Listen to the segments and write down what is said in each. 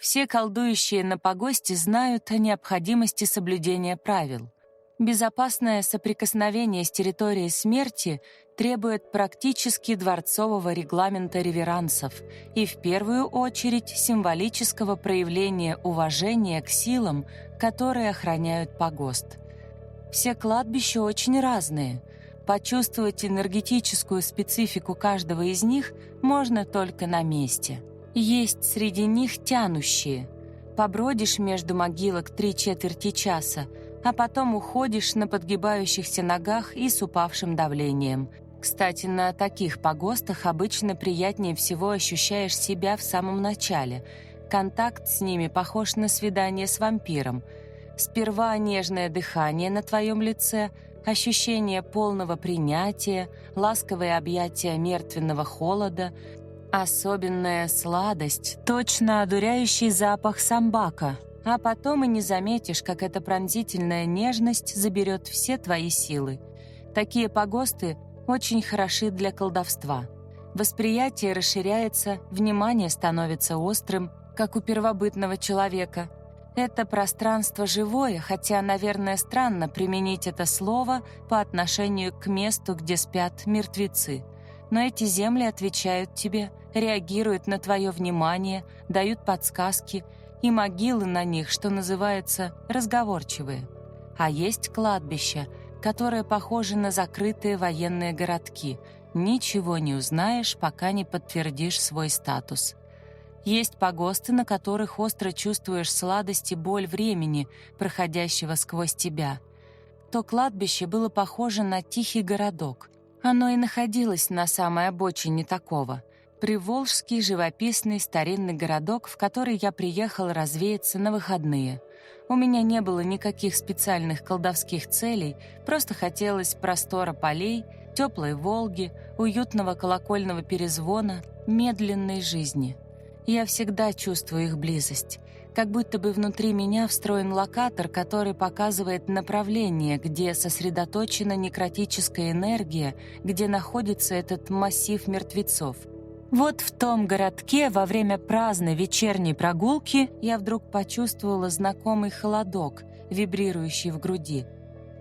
Все колдующие на погосте знают о необходимости соблюдения правил. Безопасное соприкосновение с территорией смерти требует практически дворцового регламента реверансов и в первую очередь символического проявления уважения к силам, которые охраняют погост. Все кладбища очень разные. Почувствовать энергетическую специфику каждого из них можно только на месте. Есть среди них тянущие. Побродишь между могилок 3/4 часа, а потом уходишь на подгибающихся ногах и с упавшим давлением. Кстати, на таких погостах обычно приятнее всего ощущаешь себя в самом начале. Контакт с ними похож на свидание с вампиром. Сперва нежное дыхание на твоем лице, ощущение полного принятия, ласковые объятия мертвенного холода, особенная сладость, точно одуряющий запах самбака. А потом и не заметишь, как эта пронзительная нежность заберет все твои силы. Такие погосты очень хороши для колдовства. Восприятие расширяется, внимание становится острым, как у первобытного человека. Это пространство живое, хотя, наверное, странно применить это слово по отношению к месту, где спят мертвецы. Но эти земли отвечают тебе, реагируют на твое внимание, дают подсказки, и могилы на них, что называется, разговорчивые. А есть кладбища, которые похожи на закрытые военные городки. Ничего не узнаешь, пока не подтвердишь свой статус. Есть погосты, на которых остро чувствуешь сладость и боль времени, проходящего сквозь тебя. То кладбище было похоже на тихий городок. Оно и находилось на самой обочине такого. Приволжский живописный старинный городок, в который я приехал развеяться на выходные. У меня не было никаких специальных колдовских целей, просто хотелось простора полей, теплой Волги, уютного колокольного перезвона, медленной жизни. Я всегда чувствую их близость, как будто бы внутри меня встроен локатор, который показывает направление, где сосредоточена некротическая энергия, где находится этот массив мертвецов. Вот в том городке во время праздной вечерней прогулки я вдруг почувствовала знакомый холодок, вибрирующий в груди.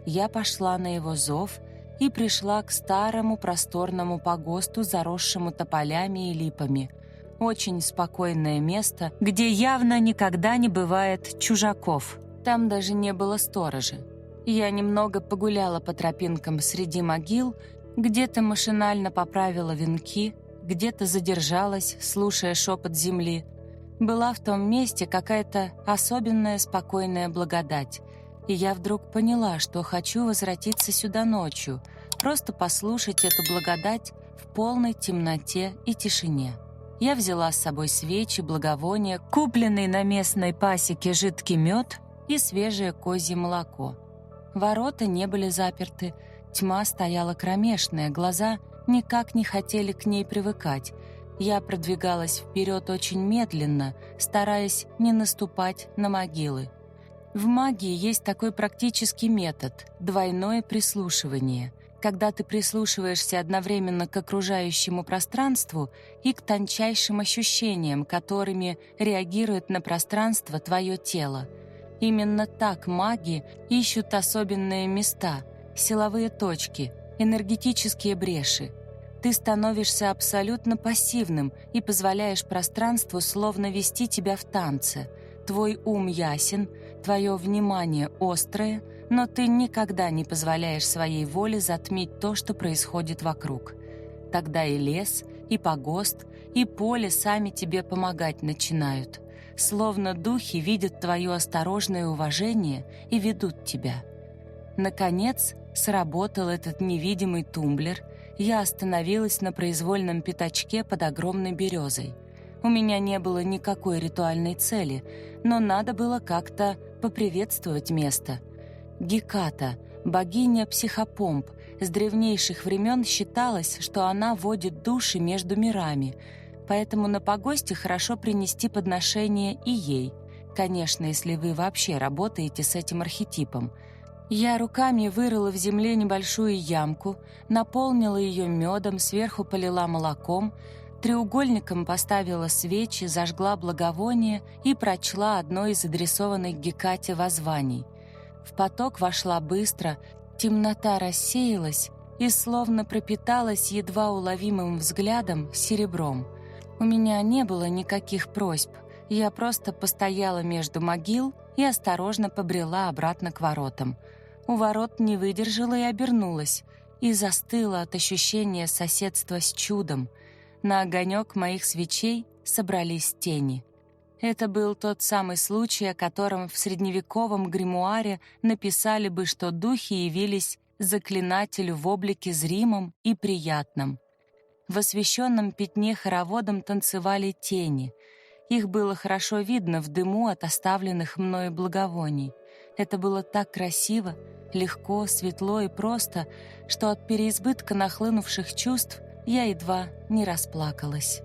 Я пошла на его зов и пришла к старому просторному погосту, заросшему тополями и липами. Очень спокойное место, где явно никогда не бывает чужаков. Там даже не было сторожа. Я немного погуляла по тропинкам среди могил, где-то машинально поправила венки, где-то задержалась, слушая шепот земли. Была в том месте какая-то особенная спокойная благодать. И я вдруг поняла, что хочу возвратиться сюда ночью, просто послушать эту благодать в полной темноте и тишине. Я взяла с собой свечи, благовония, купленный на местной пасеке жидкий мед и свежее козье молоко. Ворота не были заперты, тьма стояла кромешная, глаза никак не хотели к ней привыкать. Я продвигалась вперед очень медленно, стараясь не наступать на могилы. В магии есть такой практический метод – двойное прислушивание, когда ты прислушиваешься одновременно к окружающему пространству и к тончайшим ощущениям, которыми реагирует на пространство твое тело. Именно так маги ищут особенные места, силовые точки, энергетические бреши. Ты становишься абсолютно пассивным и позволяешь пространству словно вести тебя в танце. Твой ум ясен, твое внимание острое, но ты никогда не позволяешь своей воле затмить то, что происходит вокруг. Тогда и лес, и погост, и поле сами тебе помогать начинают. Словно духи видят твое осторожное уважение и ведут тебя. Наконец, сработал этот невидимый тумблер. Я остановилась на произвольном пятачке под огромной березой. У меня не было никакой ритуальной цели, но надо было как-то поприветствовать место. Геката, богиня-психопомп, с древнейших времен считалось, что она водит души между мирами, поэтому на погосте хорошо принести подношение и ей, конечно, если вы вообще работаете с этим архетипом. Я руками вырыла в земле небольшую ямку, наполнила ее медом, сверху полила молоком, Треугольником поставила свечи, зажгла благовоние и прочла одно из адресованных Гекате воззваний. В поток вошла быстро, темнота рассеялась и словно пропиталась едва уловимым взглядом серебром. У меня не было никаких просьб, я просто постояла между могил и осторожно побрела обратно к воротам. У ворот не выдержала и обернулась, и застыла от ощущения соседства с чудом. На огонек моих свечей собрались тени. Это был тот самый случай, о котором в средневековом гримуаре написали бы, что духи явились заклинателю в облике зримом и приятном. В освещенном пятне хороводом танцевали тени. Их было хорошо видно в дыму от оставленных мною благовоний. Это было так красиво, легко, светло и просто, что от переизбытка нахлынувших чувств я едва не расплакалась.